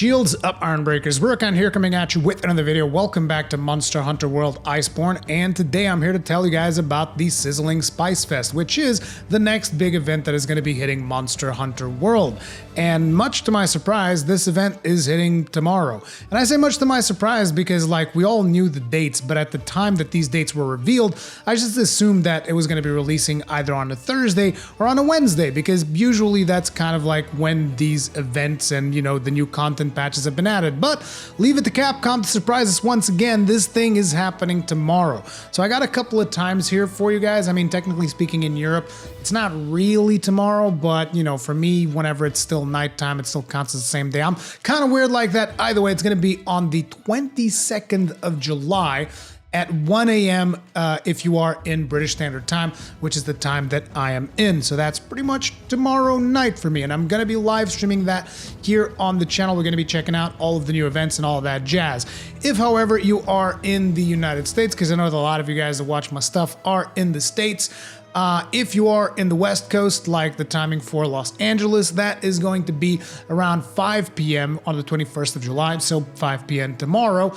Shields up, Ironbreakers. Burkan here coming at you with another video. Welcome back to Monster Hunter World Iceborne, and today I'm here to tell you guys about the Sizzling Spice Fest, which is the next big event that is going to be hitting Monster Hunter World. And much to my surprise, this event is hitting tomorrow. And I say much to my surprise because, like, we all knew the dates, but at the time that these dates were revealed, I just assumed that it was going to be releasing either on a Thursday or on a Wednesday, because usually that's kind of like when these events and, you know, the new content patches have been added. But leave it to Capcom to surprise us once again. This thing is happening tomorrow. So I got a couple of times here for you guys. I mean, technically speaking, in Europe, it's not really tomorrow, but, you know, for me, whenever it's still nighttime, it still counts as the same day. I'm kind of weird like that. Either way, it's going to be on the 22nd of July at 1 a.m. If you are in British Standard Time, which is the time that I am in. So that's pretty much tomorrow night for me, and I'm gonna be live streaming that here on the channel. We're gonna be checking out all of the new events and all of that jazz. If, however, you are in the United States, because I know that a lot of you guys that watch my stuff are in the States, if you are in the West Coast, like the timing for Los Angeles, that is going to be around 5 p.m. on the 21st of July, so 5 p.m. tomorrow.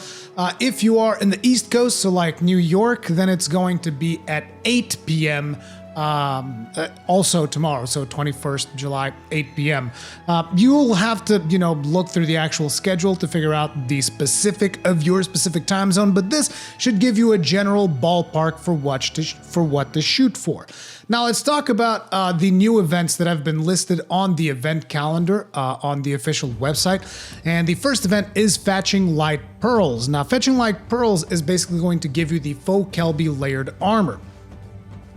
If you are in the East Coast, so like New York, then it's going to be at 8 p.m. Also tomorrow, so 21st July, 8 p.m. You'll have to, you know, look through the actual schedule to figure out the specific of your specific time zone, but this should give you a general ballpark for what to shoot for. Now let's talk about the new events that have been listed on the event calendar on the official website. And the first event is Fetching Light Pearls. Now, Fetching Light Pearls is basically going to give you the faux Kelby layered armor.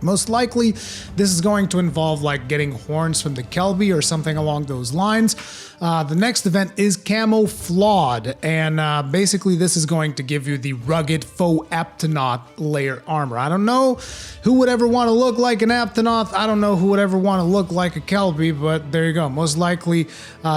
Most likely, this is going to involve like getting horns from the Kelby or something along those lines. The next event is Camo Flawed, and basically this is going to give you the rugged faux Aptonoth layer armor. I don't know who would ever want to look like an Aptonoth. I don't know who would ever want to look like a Kelby, but there you go. Most likely,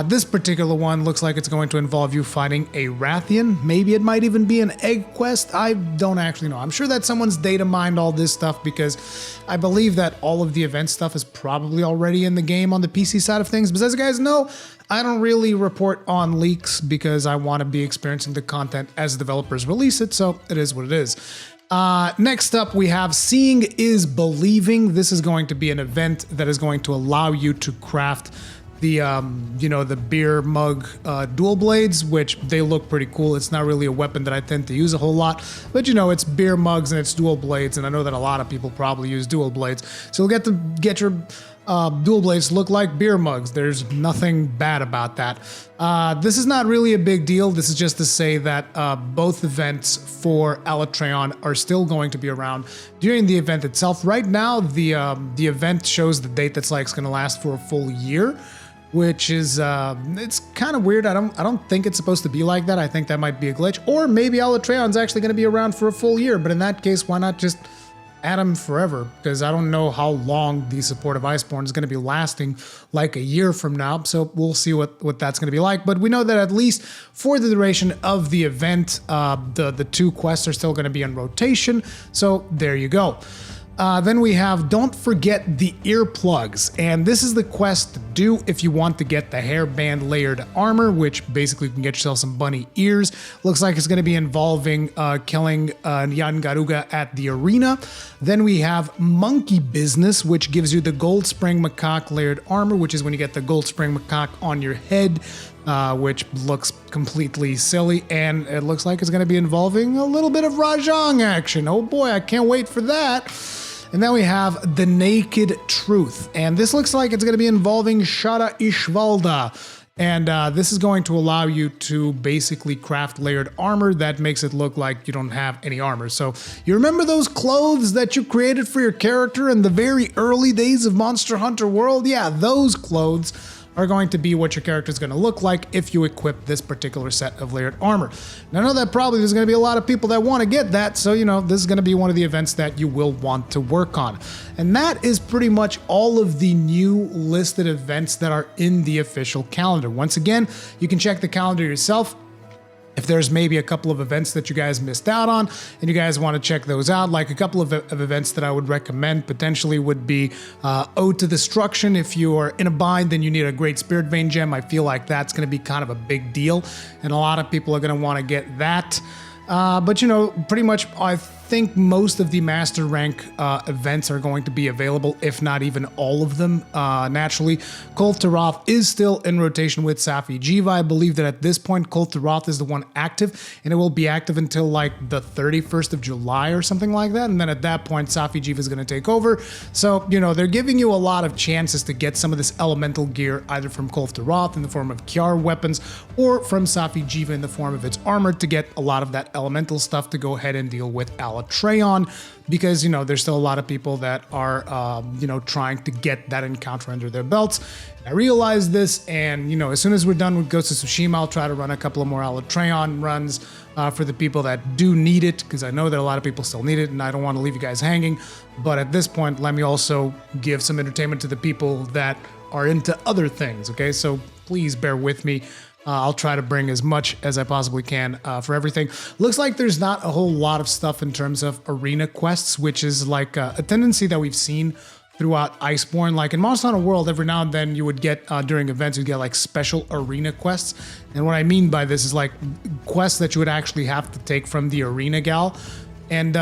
this particular one looks like it's going to involve you fighting a Rathian. Maybe it might even be an egg quest. I don't actually know. I'm sure that someone's data mined all this stuff, because I believe that all of the event stuff is probably already in the game on the PC side of things. But as you guys know, I don't really report on leaks because I want to be experiencing the content as developers release it, so it is what it is. Next up, we have Seeing is Believing. This is going to be an event that is going to allow you to craft the, you know, the beer mug dual blades, which they look pretty cool. It's not really a weapon that I tend to use a whole lot, but you know, it's beer mugs and it's dual blades, and I know that a lot of people probably use dual blades. So you'll get your dual blades to look like beer mugs. There's nothing bad about that. This is not really a big deal. This is just to say that both events for Alatreon are still going to be around during the event itself. Right now, the event shows the date that's like it's going to last for a full year, which is it's kind of weird. I don't think it's supposed to be like that. I think that might be a glitch, or maybe Alatreon's actually going to be around for a full year. But in that case, why not just add them forever? Because I don't know how long the support of Iceborne is going to be lasting, like a year from now. So we'll see what that's going to be like. But we know that at least for the duration of the event, the two quests are still going to be in rotation. So there you go. Then we have Don't Forget the Earplugs, and this is the quest to do if you want to get the hairband layered armor, which basically you can get yourself some bunny ears. Looks like it's going to be involving killing Nyan Garuga at the arena. Then we have Monkey Business, which gives you the Gold Spring Macaque layered armor, which is when you get the Gold Spring Macaque on your head, which looks completely silly, and it looks like it's going to be involving a little bit of Rajang action. Oh boy, I can't wait for that. And then we have The Naked Truth, and this looks like it's going to be involving Shara Ishvalda. And this is going to allow you to basically craft layered armor that makes it look like you don't have any armor. So you remember those clothes that you created for your character in the very early days of Monster Hunter World? Yeah, those clothes are going to be what your character is going to look like if you equip this particular set of layered armor. Now, I know that probably there's going to be a lot of people that want to get that, so you know, this is going to be one of the events that you will want to work on. And that is pretty much all of the new listed events that are in the official calendar. Once again, you can check the calendar yourself If there's maybe a couple of events that you guys missed out on and you guys want to check those out, like a couple of events that I would recommend potentially would be Ode to Destruction. If you are in a bind and you need a great Spirit Vein gem, I feel like that's going to be kind of a big deal, and a lot of people are going to want to get that. But you know, pretty much I think most of the master rank events are going to be available, if not even all of them. Naturally, Kolth Taroth is still in rotation with Safi Jiva. I believe that at this point, Kolth Taroth is the one active, and it will be active until like the 31st of July or something like that. And then at that point, Safi Jiva is going to take over. So, you know, they're giving you a lot of chances to get some of this elemental gear, either from Kolth Taroth in the form of Kiar weapons, or from Safi Jiva in the form of its armor, to get a lot of that elemental stuff to go ahead and deal with Treon, because, you know, there's still a lot of people that are, you know, trying to get that encounter under their belts. I realize this, and, you know, as soon as we're done with Ghost of Tsushima, I'll try to run a couple of more Treon runs for the people that do need it, because I know that a lot of people still need it, and I don't want to leave you guys hanging. But at this point, let me also give some entertainment to the people that are into other things, okay? So please bear with me. I'll try to bring as much as I possibly can for everything. Looks like there's not a whole lot of stuff in terms of arena quests, which is like a tendency that we've seen throughout Iceborne. Like in Monster Hunter World, every now and then you would get, during events, you'd get like special arena quests. And what I mean by this is like quests that you would actually have to take from the arena gal. And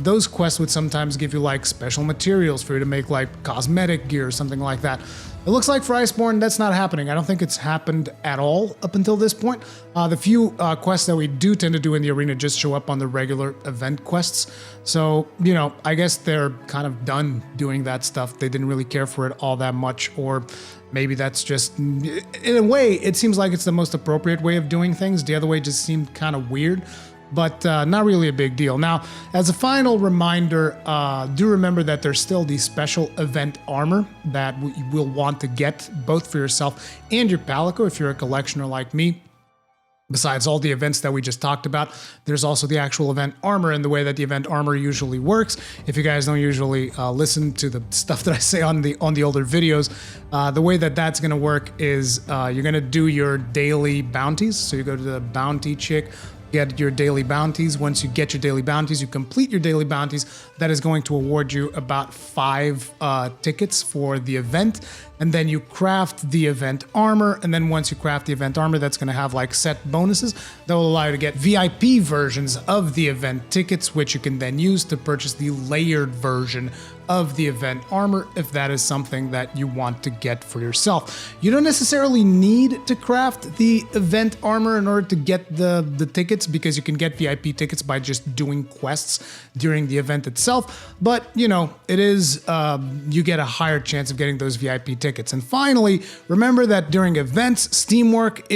those quests would sometimes give you like special materials for you to make like cosmetic gear or something like that. It looks like for Iceborne, that's not happening. I don't think it's happened at all up until this point. The few quests that we do tend to do in the arena just show up on the regular event quests. So, you know, I guess they're kind of done doing that stuff. They didn't really care for it all that much, or maybe that's just, in a way, it seems like it's the most appropriate way of doing things. The other way just seemed kind of weird. But not really a big deal. Now, as a final reminder, do remember that there's still the special event armor that you will want to get, both for yourself and your Palico if you're a collectioner like me. Besides all the events that we just talked about, there's also the actual event armor, and the way that the event armor usually works. If you guys don't usually listen to the stuff that I say on the older videos, the way that that's going to work is you're going to do your daily bounties. So you go to the bounty chick, get your daily bounties. Once you get your daily bounties, you complete your daily bounties. That is going to award you about 5 tickets for the event. And then you craft the event armor. And then once you craft the event armor, that's going to have like set bonuses that will allow you to get VIP versions of the event tickets, which you can then use to purchase the layered version of the event armor, if that is something that you want to get for yourself. You don't necessarily need to craft the event armor in order to get the tickets, because you can get VIP tickets by just doing quests during the event itself. But, you know, it is, you get a higher chance of getting those VIP tickets. And finally, remember that during events, Steamworks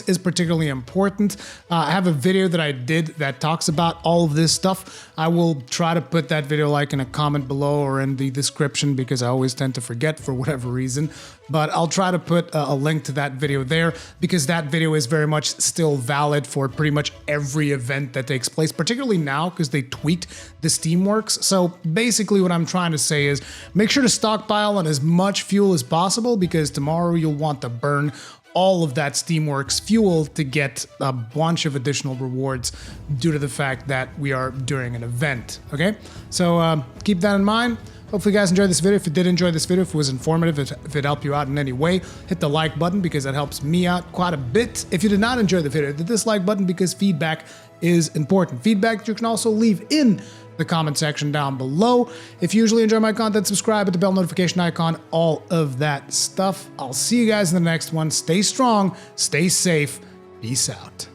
is particularly important. I have a video that I did that talks about all of this stuff. I will try to put that video like in a comment below or in the description, because I always tend to forget for whatever reason. But I'll try to put a link to that video there, because that video is very much still valid for pretty much every event that takes place, particularly now because they tweaked the Steamworks. So basically what I'm trying to say is make sure to stockpile on as much fuel as possible, because tomorrow you'll want to burn all of that Steamworks fuel to get a bunch of additional rewards due to the fact that we are during an event, okay? So keep that in mind. Hopefully you guys enjoyed this video. If you did enjoy this video, if it was informative, if it helped you out in any way, hit the like button, because that helps me out quite a bit. If you did not enjoy the video, hit the dislike button, because feedback is important. Feedback you can also leave in the comment section down below. If you usually enjoy my content, subscribe, hit the bell notification icon, all of that stuff. I'll see you guys in the next one. Stay strong, stay safe, peace out.